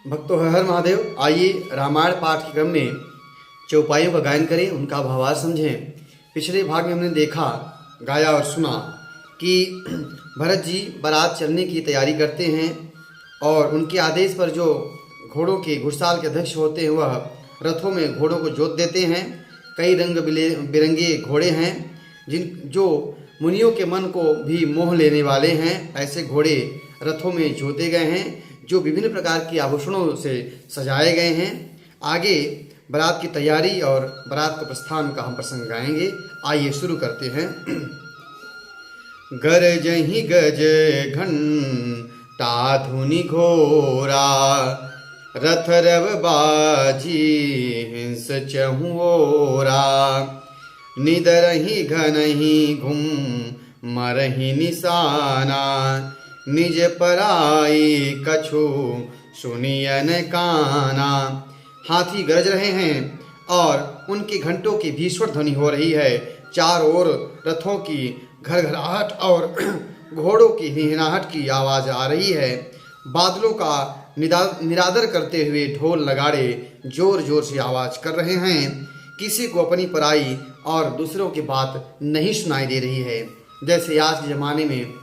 भक्तों हर हर महादेव। आइए रामायण पाठ के क्रम में चौपाइयों का गायन करें, उनका भावार्थ समझें। पिछले भाग में हमने देखा, गाया और सुना कि भरत जी बारात चलने की तैयारी करते हैं और उनके आदेश पर जो घोड़ों के घुड़साल के अध्यक्ष होते हैं वह रथों में घोड़ों को जोत देते हैं। कई रंग बिरंगे घोड़े हैं जो मुनियों के मन को भी मोह लेने वाले हैं। ऐसे घोड़े रथों में जोते गए हैं जो विभिन्न प्रकार के आभूषणों से सजाए गए हैं। आगे बारात की तैयारी और बारात के प्रस्थान का हम प्रसंग गाएंगे। आइए शुरू करते हैं। गरजहि गज घंटा धुनि घोरा, रथ रव बाजी हिंस चहुओरा। निदरहि घनहि घुम मरहि निशाना, निज पराई कछु सुनियन काना। हाथी गरज रहे हैं और उनके घंटों की भीषण ध्वनि हो रही है। चारों ओर रथों की घरघराहट और घोड़ों की हिहनाहट की आवाज़ आ रही है। बादलों का निरादर करते हुए ढोल नगाड़े जोर जोर से आवाज़ कर रहे हैं। किसी को अपनी पराई और दूसरों की बात नहीं सुनाई दे रही है। जैसे आज के ज़माने में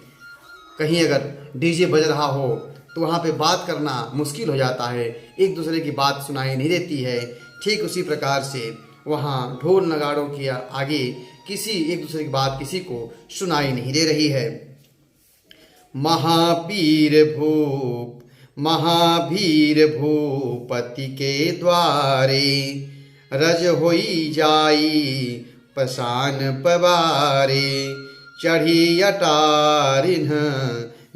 कहीं अगर डीजे बज रहा हो तो वहाँ पे बात करना मुश्किल हो जाता है, एक दूसरे की बात सुनाई नहीं देती है। ठीक उसी प्रकार से वहाँ ढोल नगाड़ों के आगे किसी एक दूसरे की बात किसी को सुनाई नहीं दे रही है। महावीर भूपति के द्वारे, रज होई जाई पसान पवारे। चढ़ी अटारिन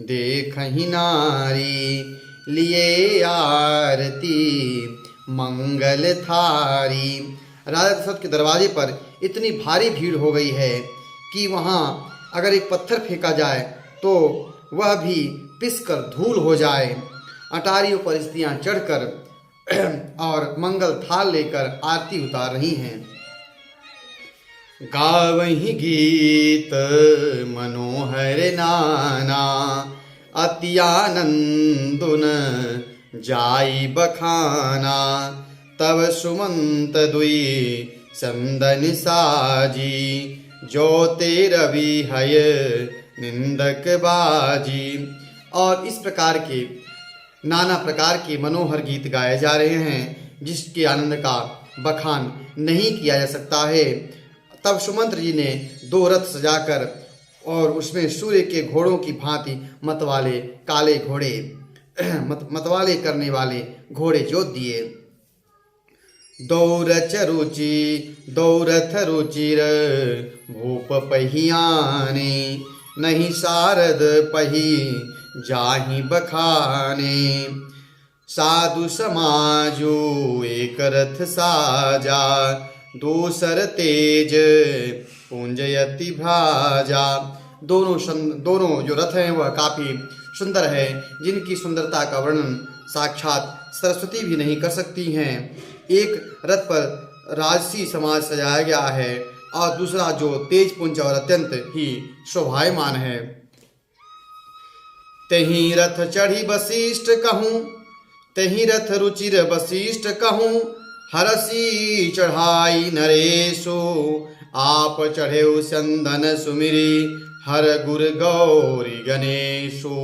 देखहि नारी, लिए आरती मंगल थारी। राजा दशरथ के दरवाजे पर इतनी भारी भीड़ हो गई है कि वहाँ अगर एक पत्थर फेंका जाए तो वह भी पिसकर धूल हो जाए। अटारियों पर स्त्रियाँ चढ़कर और मंगल थाल लेकर आरती उतार रही हैं। गावहि गीत मनोहर नाना, अति आनंदुन जाई बखाना। तब सुमंत दुई चंदन साजी, जोते रवि हय निंदक बाजी। और इस प्रकार के नाना प्रकार के मनोहर गीत गाए जा रहे हैं जिसके आनंद का बखान नहीं किया जा सकता है। तब सुमंत्र जी ने दो रथ सजाकर और उसमें सूर्य के घोड़ों की भांति मतवाले काले घोड़े मतवाले करने वाले घोड़े जोत दिए। दौरथ रुचिर भूप पहियाने, नहीं सारद पही जाहि बखाने। साधु समाजो एक रथ साजा, दूसर तेज पूंजयति भाजा। दोनों जो रथ हैं वह काफ़ी सुंदर है, जिनकी सुंदरता का वर्णन साक्षात सरस्वती भी नहीं कर सकती हैं। एक रथ पर राजसी समाज सजाया गया है और दूसरा जो तेज पुंज और अत्यंत ही शोभायमान है। तहीं रथ चढ़ी वशिष्ठ कहूँ, तहीं रथ रुचिर वशिष्ठ कहूँ। हरसी चढ़ाई नरेशो, आप चढ़े चंदन सुमिरी। हर गुर गौरी गणेशो।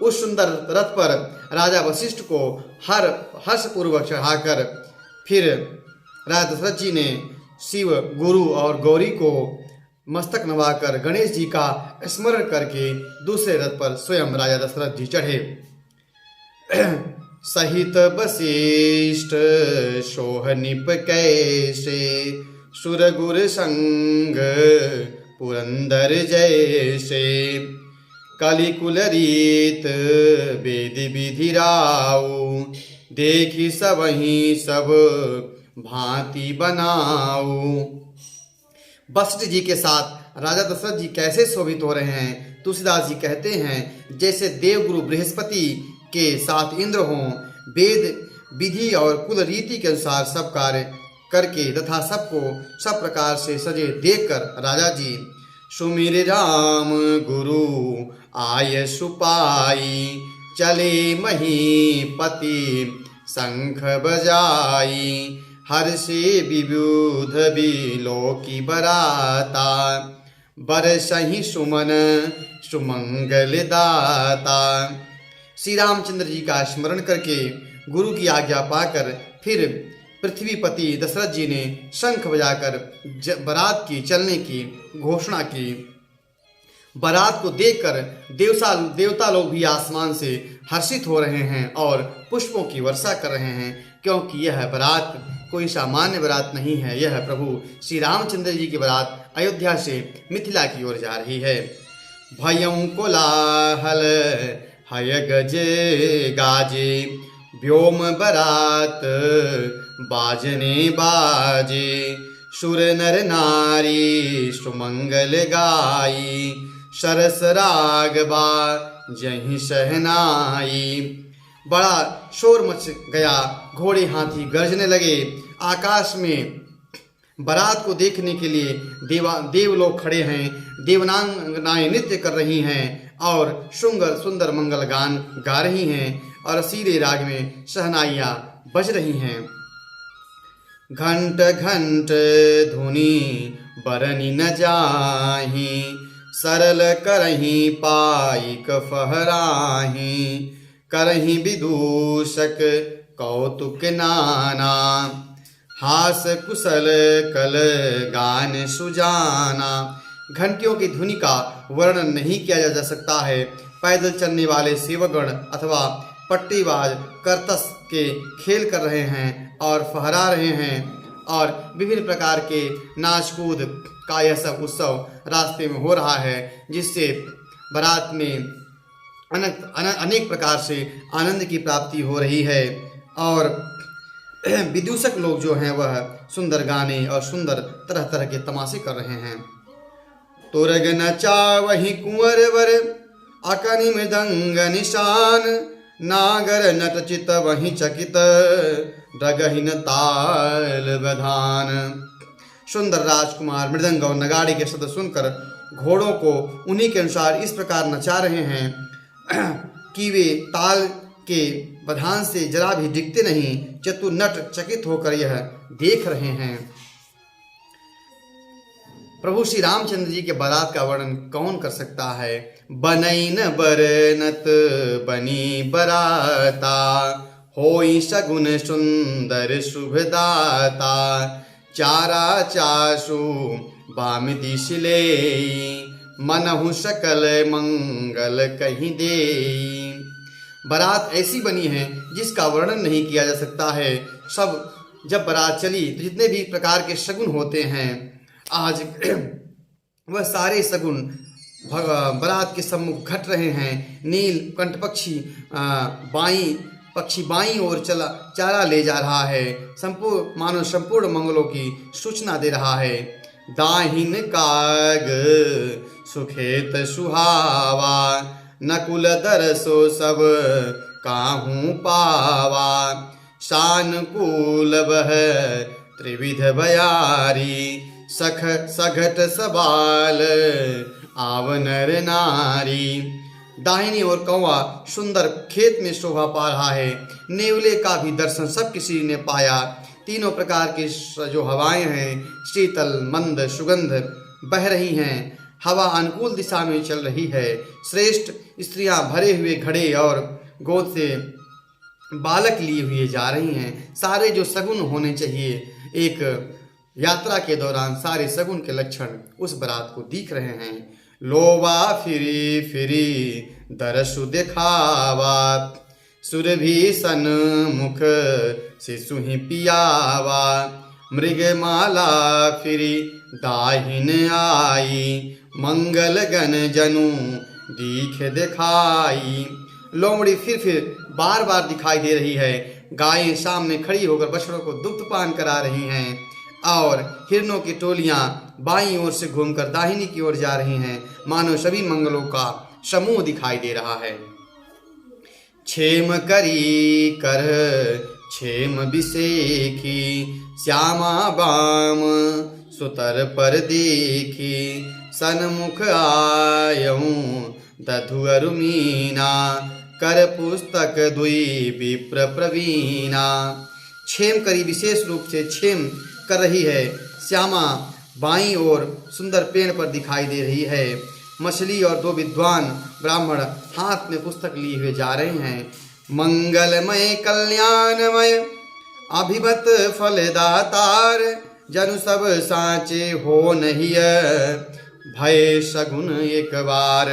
उस सुंदर रथ पर राजा वशिष्ठ को हर्षपूर्वक चढ़ाकर फिर राजा दशरथ जी ने शिव गुरु और गौरी को मस्तक नवाकर गणेश जी का स्मरण करके दूसरे रथ पर स्वयं राजा दशरथ जी चढ़े। सहित वशिष्ठ सोह निप कैसे, सुर गुर संग पुरंदर जैसे। कलिकुल रीत वेद विधि राऊ, देखी सबहि सब भांति बनाऊ। वशिष्ठ जी के साथ राजा दशरथ जी कैसे शोभित हो रहे हैं। तुलसीदास जी कहते हैं, जैसे देवगुरु बृहस्पति के साथ इंद्र हों, वेद विधि और कुल रीति के अनुसार सब कार्य करके तथा सबको सब प्रकार से सजे देखकर राजा जी सुमिर राम गुरु आय सुपाई। चले महीपति शंख बजाई, हर्षे विबुध बिलोकी बराता, बरसहि सुमन सुमंगल दाता। श्री रामचंद्र जी का स्मरण करके गुरु की आज्ञा पाकर फिर पृथ्वीपति दशरथ जी ने शंख बजाकर बारात की चलने की घोषणा की। बारात को देखकर देवता लोग भी आसमान से हर्षित हो रहे हैं और पुष्पों की वर्षा कर रहे हैं, क्योंकि यह बारात कोई सामान्य बारात नहीं है। यह प्रभु श्री रामचंद्र जी की बारात अयोध्या से मिथिला की ओर जा रही है। भयं कोलाहल हय गजे गाजे, व्योम बरात बाजने बाजे, सुर नर नारी सुमंगल गाई, सरस राग बाजहि शहनाई। बड़ा शोर मच गया, घोड़े हाथी गरजने लगे। आकाश में बारात को देखने के लिए देव लोग खड़े हैं, देवनांगनाएं नृत्य कर रही हैं और सुंदर मंगल गान गा रही हैं और सीरे राग में शहनाइयाँ बज रही हैं। घंट घंट धुनी बरनी न जाही, सरल करही पाइक फहराही, करही विदूषक कौतुक नाना, हास कुशल कल गान सुजाना। घंटियों की ध्वनि का वर्णन नहीं किया जा सकता है। पैदल चलने वाले सेवकगण अथवा पट्टीबाज करतस के खेल कर रहे हैं और फहरा रहे हैं और विभिन्न प्रकार के नाच कूद का यह सब उत्सव रास्ते में हो रहा है, जिससे बारात में अनेक प्रकार से आनंद की प्राप्ति हो रही है। और विदूषक लोग जो हैं वह सुंदर गाने और सुंदर तरह तरह के तमाशे कर रहे हैं। तुरग नचा वही कुंवर वर, अकनि मृदंग निशान, नागर नट चित वही चकित, डगहिन ताल बधान। सुंदर राजकुमार मृदंग और नगाड़े के शब्द सुनकर घोड़ों को उन्हीं के अनुसार इस प्रकार नचा रहे हैं कि वे ताल के बधान से जरा भी दिखते नहीं। चतुर नट चकित होकर यह देख रहे हैं। प्रभु श्री रामचंद्र जी के बारात का वर्णन कौन कर सकता है। बनैन बरनत बनी बराता, होई सगुन सुंदर शुभदाता, चारा चासु बाम दिशले, मनहु सकल मंगल कहीं दे। बारात ऐसी बनी है जिसका वर्णन नहीं किया जा सकता है। सब जब बारात चली तो जितने भी प्रकार के शगुन होते हैं आज वह सारे शगुन बारात के सम्मुख घट रहे हैं। नील कंठ पक्षी बाईं ओर चारा ले जा रहा है, संपूर्ण मंगलों की सूचना दे रहा है। दाहिन काग सुखेत सुहावा, नकुल दरसो सब काहू पावा, शानकूल बह त्रिविध बयारी, सघट सबाल आवनर नारी। दाहिनी ओर कौवा सुंदर खेत में शोभा पा रहा है। नेवले का भी दर्शन सब किसी ने पाया। तीनों प्रकार की जो हवाएं हैं शीतल मंद सुगंध बह रही हैं। हवा अनुकूल दिशा में चल रही है। श्रेष्ठ स्त्रियां भरे हुए घड़े और गोद से बालक लिए हुए जा रही हैं। सारे जो सगुन होने चाहिए एक यात्रा के दौरान, सारे सगुन के लक्षण उस बारात को दिख रहे हैं। लोवा फिरी फिरी दरसु दिखावा, सुरभीषण मुख शिशु ही पियावा, मृगमाला फिरी दाहिन आई, मंगल गण जनु दीख दिखाई। लोमड़ी फिर बार बार दिखाई दे रही है। गायें सामने खड़ी होकर बछड़ों को दुग्धपान करा रही हैं और हिरणों की टोलियां बाईं ओर से घूमकर दाहिनी की ओर जा रही हैं। मानो सभी मंगलों का समूह दिखाई दे रहा है। क्षेम करी कर क्षेम बिसेखी, श्यामा बाम सुतर पर देखी, सन्मुख आयऊं दधु अरुमीना, कर पुस्तक दुई विप्र प्रवीणा। क्षेम करी विशेष रूप से क्षेम कर रही है। श्यामा बाईं ओर सुंदर पेड़ पर दिखाई दे रही है। मछली और दो विद्वान ब्राह्मण हाथ में पुस्तक लिए हुए जा रहे हैं। मंगलमय कल्याणमय अभिमत फलदातार, जनु सब साँचे हो नहीं भय सगुन एक बार।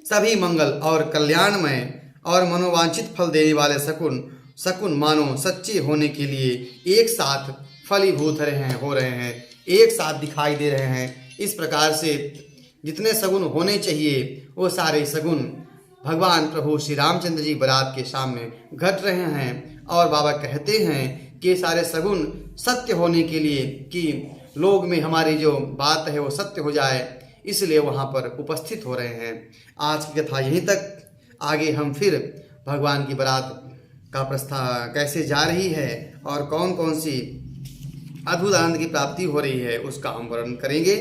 सभी मंगल और कल्याणमय और मनोवांछित फल देने वाले शकुन मानो सच्चे होने के लिए एक साथ फलीभूत हो रहे हैं, एक साथ दिखाई दे रहे हैं। इस प्रकार से जितने सगुन होने चाहिए वो सारे सगुन भगवान प्रभु श्री रामचंद्र जी बारात के सामने घट रहे हैं। और बाबा कहते हैं कि सारे सगुन सत्य होने के लिए, कि लोग में हमारी जो बात है वो सत्य हो जाए, इसलिए वहाँ पर उपस्थित हो रहे हैं। आज की कथा यहीं तक। आगे हम फिर भगवान की बारात का प्रस्थान कैसे जा रही है और कौन कौन सी अद्भुत आनंद की प्राप्ति हो रही है उसका हम वर्णन करेंगे।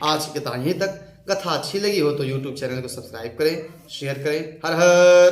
आज की कथा यहीं तक। कथा अच्छी लगी हो तो YouTube चैनल को सब्सक्राइब करें, शेयर करें। हर हर